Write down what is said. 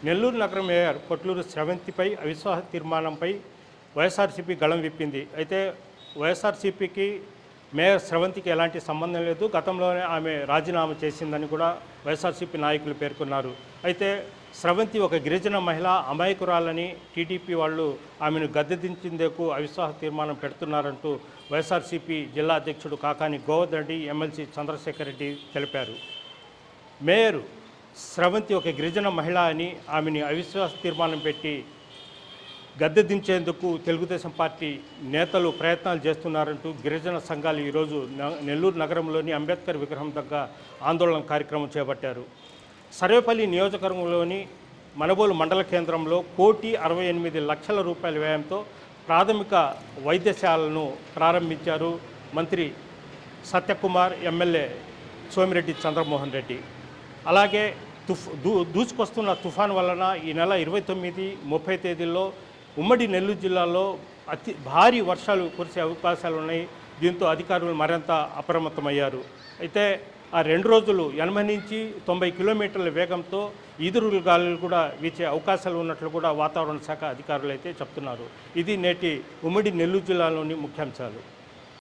నెల్లూరు నగర మేయర్ పొట్లూరు స్రవంతిపై అవిశ్వాస తీర్మానంపై వైఎస్ఆర్సీపీ గళం విప్పింది. అయితే వైఎస్ఆర్సీపీకి మేయర్ స్రవంతికి ఎలాంటి సంబంధం లేదు, గతంలోనే ఆమె రాజీనామా చేసిందని కూడా వైఎస్ఆర్సీపీ నాయకులు పేర్కొన్నారు. అయితే స్రవంతి ఒక గిరిజన మహిళ, అమాయకురాలని టీడీపీ వాళ్ళు ఆమెను గద్దెదించేందుకు అవిశ్వాస తీర్మానం పెడుతున్నారంటూ వైఎస్ఆర్సీపీ జిల్లా అధ్యక్షుడు కాకాని గోవర్ధన్ రెడ్డి, ఎమ్మెల్సీ చంద్రశేఖర్ రెడ్డి తెలిపారు. మేయర్ స్రవంతి ఒక గిరిజన మహిళ అని ఆమెని అవిశ్వాస తీర్మానం పెట్టి గద్దె దించేందుకు తెలుగుదేశం పార్టీ నేతలు ప్రయత్నాలు చేస్తున్నారంటూ గిరిజన సంఘాలు ఈరోజు నెల్లూరు నగరంలోని అంబేద్కర్ విగ్రహం దగ్గర ఆందోళన కార్యక్రమం చేపట్టారు. సర్వేపల్లి నియోజకవర్గంలోని మనుబోలు మండల కేంద్రంలో 1,68,00,000 రూపాయల వ్యయంతో ప్రాథమిక వైద్యశాలను ప్రారంభించారు మంత్రి సత్యకుమార్, ఎమ్మెల్యే సోమిరెడ్డి చంద్రమోహన్ రెడ్డి. అలాగే దూసుకొస్తున్న తుఫాన్ వలన ఈ నెల 29, 30 తేదీల్లో ఉమ్మడి నెల్లూరు జిల్లాలో అతి భారీ వర్షాలు కురిసే అవకాశాలు ఉన్నాయి. దీంతో అధికారులు మరింత అప్రమత్తమయ్యారు. అయితే ఆ 2 రోజులు 80 నుంచి 90 కిలోమీటర్ల వేగంతో ఈదురు గాలులు కూడా వీచే అవకాశాలు ఉన్నట్లు కూడా వాతావరణ శాఖ అధికారులు అయితే చెప్తున్నారు. ఇది నేటి ఉమ్మడి నెల్లూరు జిల్లాలోని ముఖ్యాంశాలు.